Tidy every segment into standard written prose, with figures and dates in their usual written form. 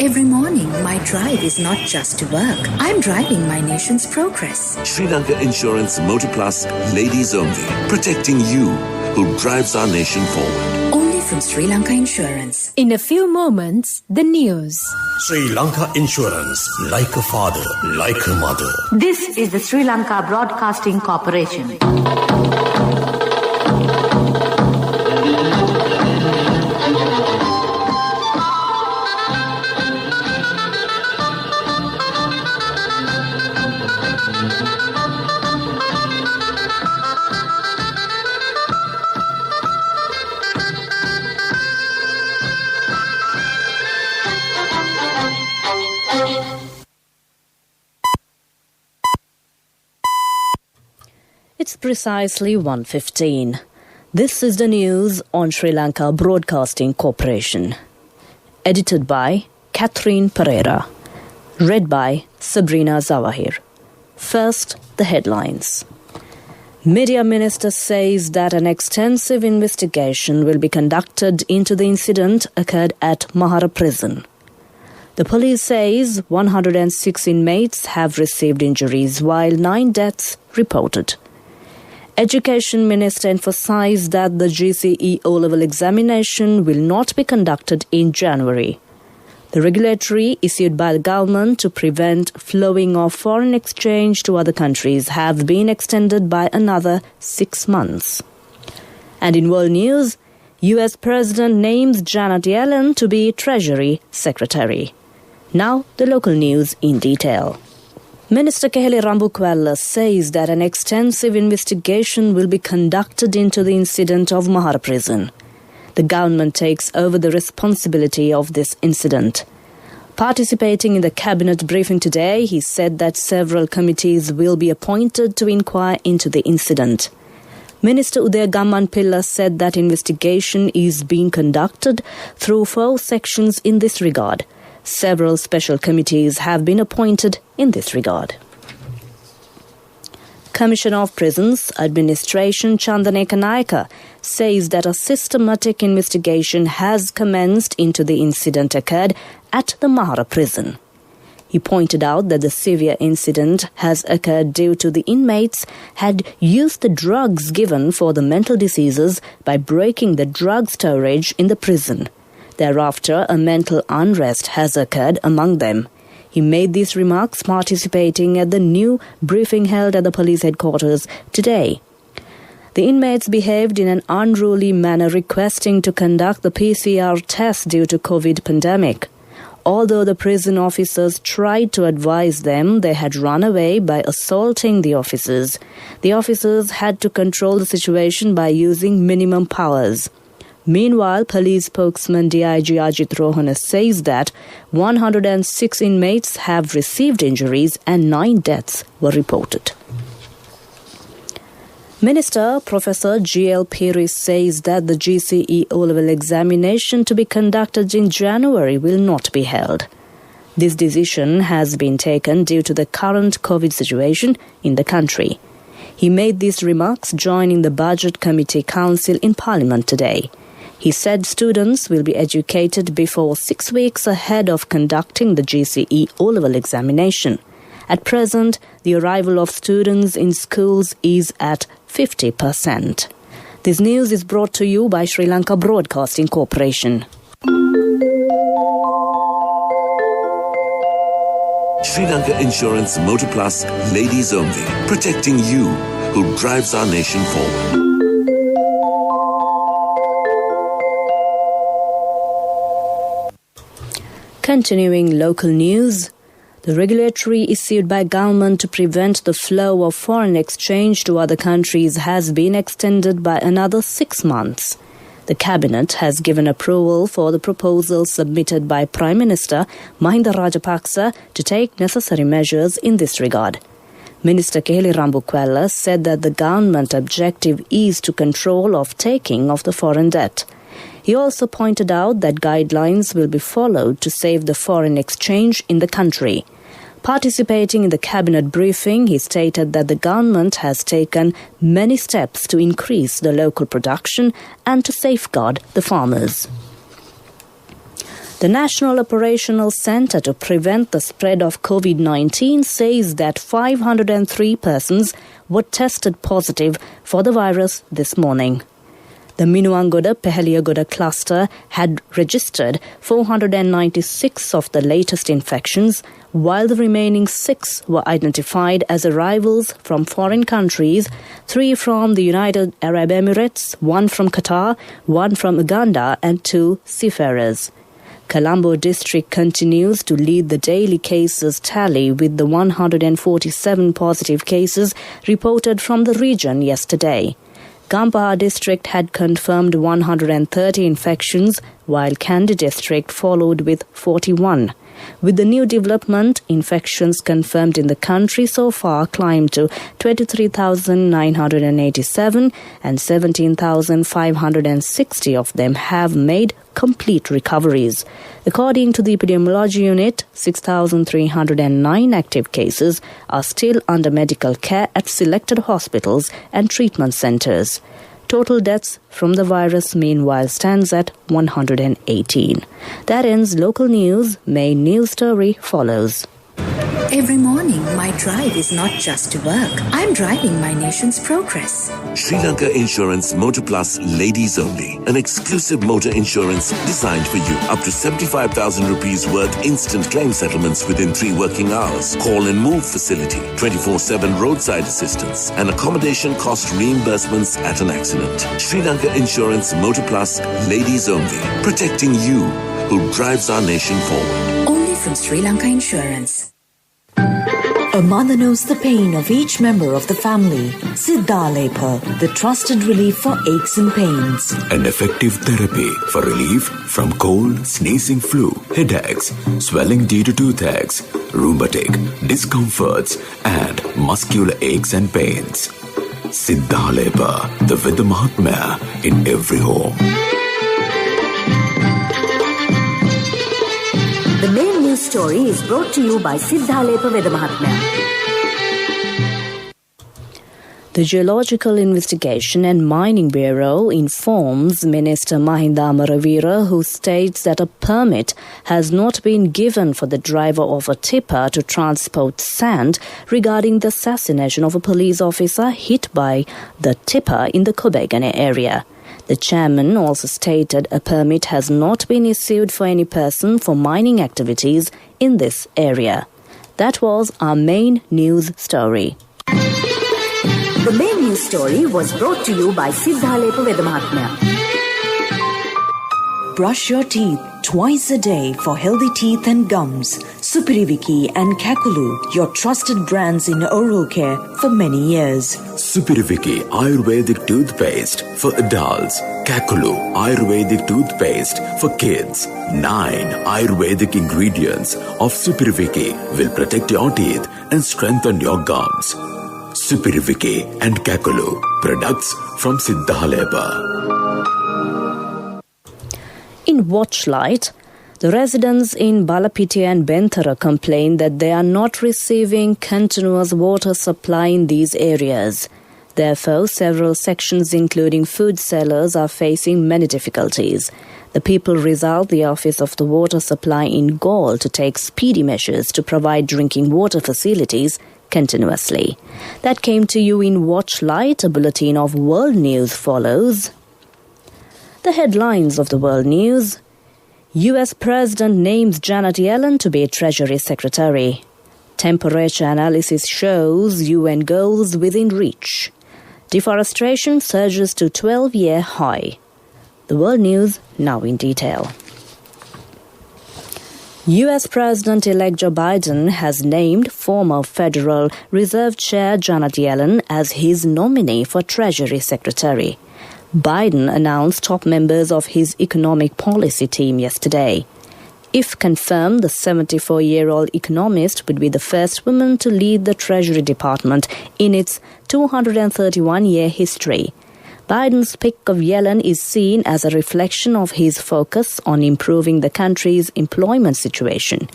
Every morning, my drive is not just to work. I'm driving my nation's progress. Sri Lanka Insurance Motor Plus Ladies Only. Protecting you who drives our nation forward. Only from Sri Lanka Insurance. In a few moments, the news. Sri Lanka Insurance. Like a father, like a mother. This is the Sri Lanka Broadcasting Corporation. It's precisely 1:15. This is the news on Sri Lanka Broadcasting Corporation. Edited by Catherine Pereira. Read by Sabrina Zawahir. First, the headlines. Media Minister says that an extensive investigation will be conducted into the incident occurred at Mahara Prison. The police says 106 inmates have received injuries while 9 deaths reported. Education Minister emphasised that the GCE O-level examination will not be conducted in January. The regulatory issued by the government to prevent flowing of foreign exchange to other countries have been extended by another 6 months. And in world news, US President names Janet Yellen to be Treasury Secretary. Now, the local news in detail. Minister Keheli Rambukwella says that an extensive investigation will be conducted into the incident of Mahara Prison. The government takes over the responsibility of this incident. Participating in the cabinet briefing today, he said that several committees will be appointed to inquire into the incident. Minister Udaya Gammanpilla said that investigation is being conducted through 4 sections in this regard. Several special committees have been appointed in this regard. Commissioner of Prisons Administration Chandaneka Nayaka says that a systematic investigation has commenced into the incident occurred at the Mahara Prison. He pointed out that the severe incident has occurred due to the inmates had used the drugs given for the mental diseases by breaking the drug storage in the prison. Thereafter, a mental unrest has occurred among them. He made these remarks participating at the new briefing held at the police headquarters today. The inmates behaved in an unruly manner, requesting to conduct the PCR test due to COVID pandemic. Although the prison officers tried to advise them, they had run away by assaulting the officers. The officers had to control the situation by using minimum powers. Meanwhile, police spokesman DIG Ajit Rohana says that 106 inmates have received injuries and 9 deaths were reported. Minister Professor G.L. Piri says that the GCE O-level examination to be conducted in January will not be held. This decision has been taken due to the current COVID situation in the country. He made these remarks joining the Budget Committee Council in Parliament today. He said students will be educated before 6 weeks ahead of conducting the GCE O-level examination. At present, the arrival of students in schools is at 50%. This news is brought to you by Sri Lanka Broadcasting Corporation. Sri Lanka Insurance Motor Plus Ladies Only. Protecting you who drives our nation forward. Continuing local news, the regulatory issued by government to prevent the flow of foreign exchange to other countries has been extended by another 6 months. The Cabinet has given approval for the proposal submitted by Prime Minister Mahinda Rajapaksa to take necessary measures in this regard. Minister Keheli Rambukwella said that the government objective is to control of taking of the foreign debt. He also pointed out that guidelines will be followed to save the foreign exchange in the country. Participating in the cabinet briefing, he stated that the government has taken many steps to increase the local production and to safeguard the farmers. The National Operational Center to Prevent the Spread of COVID-19 says that 503 persons were tested positive for the virus this morning. The Minuangoda-Peheliyagoda cluster had registered 496 of the latest infections, while the remaining 6 were identified as arrivals from foreign countries, 3 from the United Arab Emirates, 1 from Qatar, 1 from Uganda and 2 seafarers. Colombo district continues to lead the daily cases tally with the 147 positive cases reported from the region yesterday. Gampaha district had confirmed 130 infections, while Kandy district followed with 41. With the new development, infections confirmed in the country so far climbed to 23,987 and 17,560 of them have made complete recoveries. According to the epidemiology unit, 6,309 active cases are still under medical care at selected hospitals and treatment centers. Total deaths from the virus, meanwhile, stands at 118. That ends local news. Main news story follows. Every morning, my drive is not just to work. I'm driving my nation's progress. Sri Lanka Insurance Motor Plus Ladies Only. An exclusive motor insurance designed for you. Up to 75,000 rupees worth instant claim settlements within 3 working hours. Call and move facility. 24/7 roadside assistance. And accommodation cost reimbursements at an accident. Sri Lanka Insurance Motor Plus Ladies Only. Protecting you who drives our nation forward. Only from Sri Lanka Insurance. A mother knows the pain of each member of the family. Siddhalepa, the trusted relief for aches and pains. An effective therapy for relief from cold, sneezing, flu, headaches, swelling due to toothaches, rheumatic, discomforts, and muscular aches and pains. Siddhalepa, the Veda Mahatmya in every home. The main news story is brought to you by Siddhalepa Veda Mahatmya. The Geological Investigation and Mining Bureau informs Minister Mahinda Amaravira, who states that a permit has not been given for the driver of a tipper to transport sand regarding the assassination of a police officer hit by the tipper in the Kobegane area. The chairman also stated a permit has not been issued for any person for mining activities in this area. That was our main news story. The main news story was brought to you by Siddhalepa Veda Mahatmya. Brush your teeth twice a day for healthy teeth and gums. Supiriviki and Kakulu, your trusted brands in oral care for many years. Supiriviki Ayurvedic toothpaste for adults. Kakulu Ayurvedic toothpaste for kids. 9 Ayurvedic ingredients of Supiriviki will protect your teeth and strengthen your gums. Supiriviki and Kakulu, products from Siddhalepa. In Watchlight, the residents in Balapiti and Benthara complain that they are not receiving continuous water supply in these areas. Therefore, several sections, including food sellers, are facing many difficulties. The people result the Office of the Water Supply in Gaul to take speedy measures to provide drinking water facilities continuously. That came to you in Watchlight. A bulletin of world news follows. The headlines of the world news. U.S. President names Janet Yellen to be Treasury Secretary. Temperature analysis shows UN goals within reach. Deforestation surges to 12-year high. The world news now in detail. U.S. President-elect Joe Biden has named former Federal Reserve Chair Janet Yellen as his nominee for Treasury Secretary. Biden announced top members of his economic policy team yesterday. If confirmed, the 74-year-old economist would be the first woman to lead the Treasury Department in its 231-year history. Biden's pick of Yellen is seen as a reflection of his focus on improving the country's employment situation.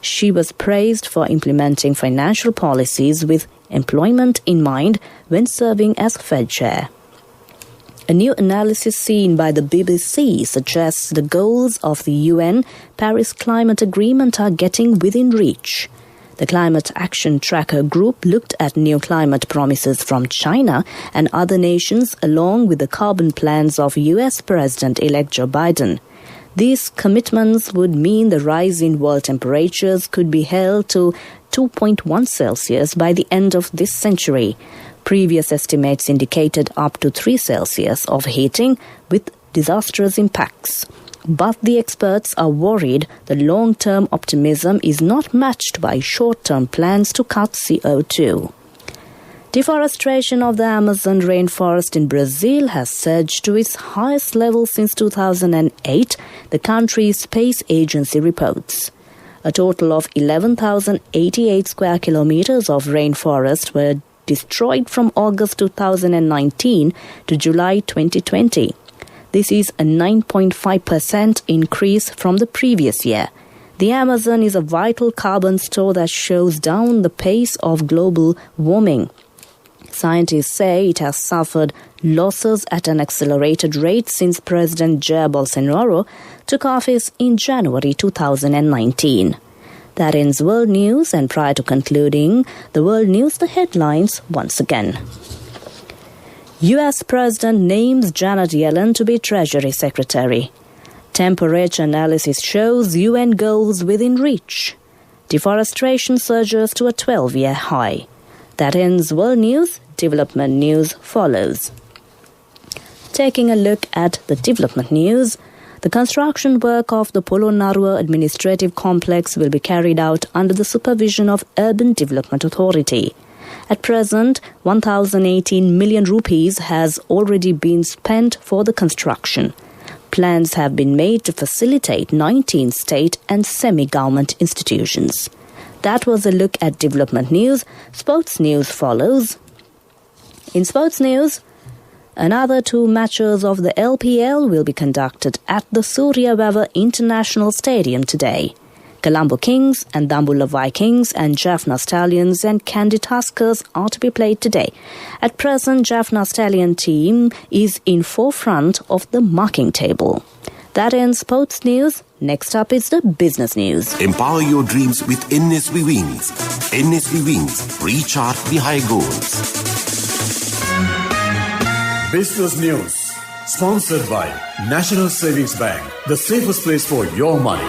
She was praised for implementing financial policies with employment in mind when serving as Fed chair. A new analysis seen by the BBC suggests the goals of the UN Paris Climate Agreement are getting within reach. The Climate Action Tracker Group looked at new climate promises from China and other nations along with the carbon plans of US President-elect Joe Biden. These commitments would mean the rise in world temperatures could be held to 2.1 Celsius by the end of this century. Previous estimates indicated up to 3 Celsius of heating with disastrous impacts. But the experts are worried the long-term optimism is not matched by short-term plans to cut CO2. Deforestation of the Amazon rainforest in Brazil has surged to its highest level since 2008, the country's space agency reports. A total of 11,088 square kilometers of rainforest were destroyed from August 2019 to July 2020. This is a 9.5% increase from the previous year. The Amazon is a vital carbon store that slows down the pace of global warming. Scientists say it has suffered losses at an accelerated rate since President Jair Bolsonaro took office in January 2019. That ends World News, and prior to concluding the World News, the headlines once again. U.S. President names Janet Yellen to be Treasury Secretary. Temperature analysis shows UN goals within reach. Deforestation surges to a 12-year high. That ends World News. Development news follows. Taking a look at the development news, the construction work of the Polonnaruwa Administrative Complex will be carried out under the supervision of Urban Development Authority. At present, 1,018 million rupees has already been spent for the construction. Plans have been made to facilitate 19 state and semi-government institutions. That was a look at development news. Sports news follows. In sports news, another 2 matches of the LPL will be conducted at the Suryawava International Stadium today. Colombo Kings and Dambulla Vikings and Jaffna Stallions and Kandy Tuskers are to be played today. At present, Jaffna Stallion team is in forefront of the marking table. That ends sports news. Next up is the business news. Empower your dreams with NSV Wings. NSV Wings. Recharge the high goals. Business News, sponsored by National Savings Bank, the safest place for your money.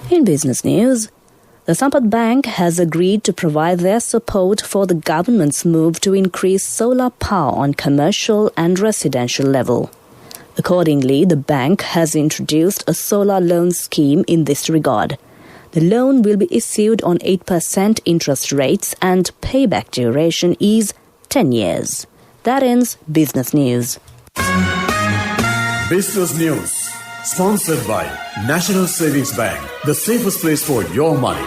In business news, the Sampat Bank has agreed to provide their support for the government's move to increase solar power on commercial and residential level. Accordingly, the bank has introduced a solar loan scheme in this regard. The loan will be issued on 8% interest rates and payback duration is 10 years. That ends business news. Business News, sponsored by National Savings Bank, the safest place for your money.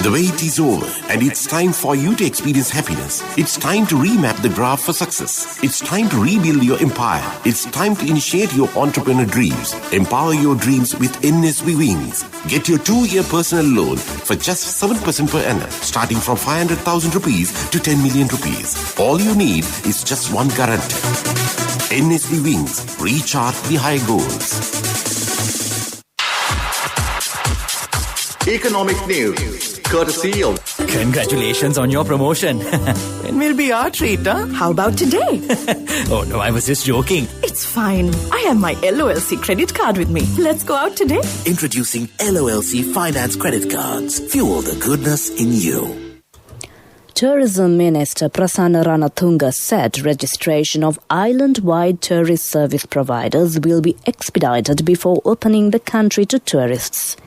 The wait is over and it's time for you to experience happiness. It's time to remap the graph for success. It's time to rebuild your empire. It's time to initiate your entrepreneur dreams. Empower your dreams with NSV Wings. Get your 2-year personal loan for just 7% per annum, starting from 500,000 rupees to 10 million rupees. All you need is just one guarantee. NSV Wings. Recharge the high goals. Economic news, courtesy of... Congratulations on your promotion. It will be our treat, huh? How about today? Oh no, I was just joking. It's fine. I have my LOLC credit card with me. Let's go out today. Introducing LOLC Finance Credit Cards. Fuel the goodness in you. Tourism Minister Prasanna Ranatunga said registration of island-wide tourist service providers will be expedited before opening the country to tourists.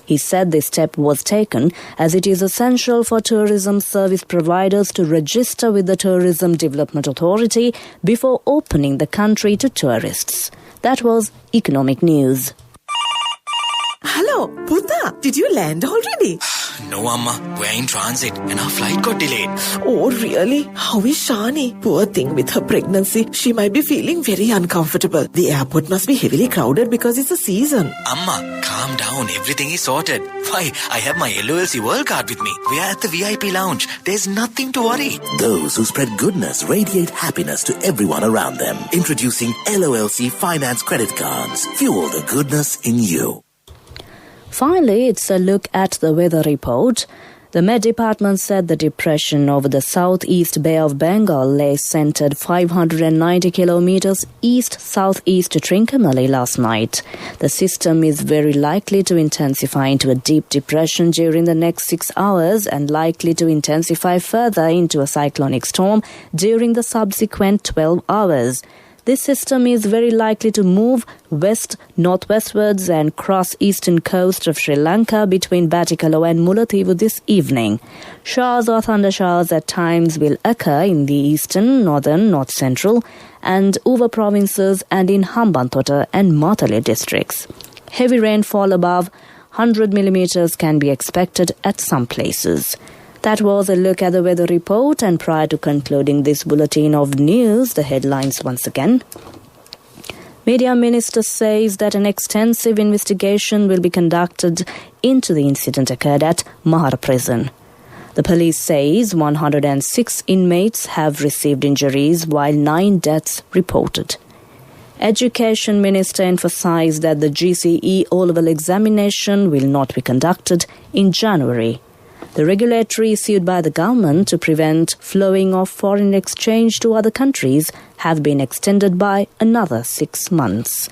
He said this step was taken as it is essential for tourism service providers to register with the Tourism Development Authority before opening the country to tourists. That was Economic News. Hello, Buddha. Did you land already? No, Amma. We're in transit and our flight got delayed. Oh, really? How is Shani? Poor thing with her pregnancy. She might be feeling very uncomfortable. The airport must be heavily crowded because it's a season. Amma, calm down. Everything is sorted. Why, I have my LOLC World Card with me. We are at the VIP lounge. There's nothing to worry. Those who spread goodness radiate happiness to everyone around them. Introducing LOLC Finance Credit Cards. Fuel the goodness in you. Finally, it's a look at the weather report. The Met Department said the depression over the southeast Bay of Bengal lay centered 590 kilometers east-southeast to Trincomalee last night. The system is very likely to intensify into a deep depression during the next 6 hours and likely to intensify further into a cyclonic storm during the subsequent 12 hours. This system is very likely to move west-northwestwards and cross eastern coast of Sri Lanka between Batticaloa and Mullaitivu this evening. Showers or thundershowers at times will occur in the eastern, northern, north-central and Uva provinces and in Hambantota and Matale districts. Heavy rainfall above 100 millimeters can be expected at some places. That was a look at the weather report, and prior to concluding this bulletin of news, the headlines once again. Media Minister says that an extensive investigation will be conducted into the incident occurred at Mahara Prison. The police says 106 inmates have received injuries while 9 deaths reported. Education Minister emphasized that the GCE O-level examination will not be conducted in January. The regulatory issued by the government to prevent flowing of foreign exchange to other countries have been extended by another 6 months.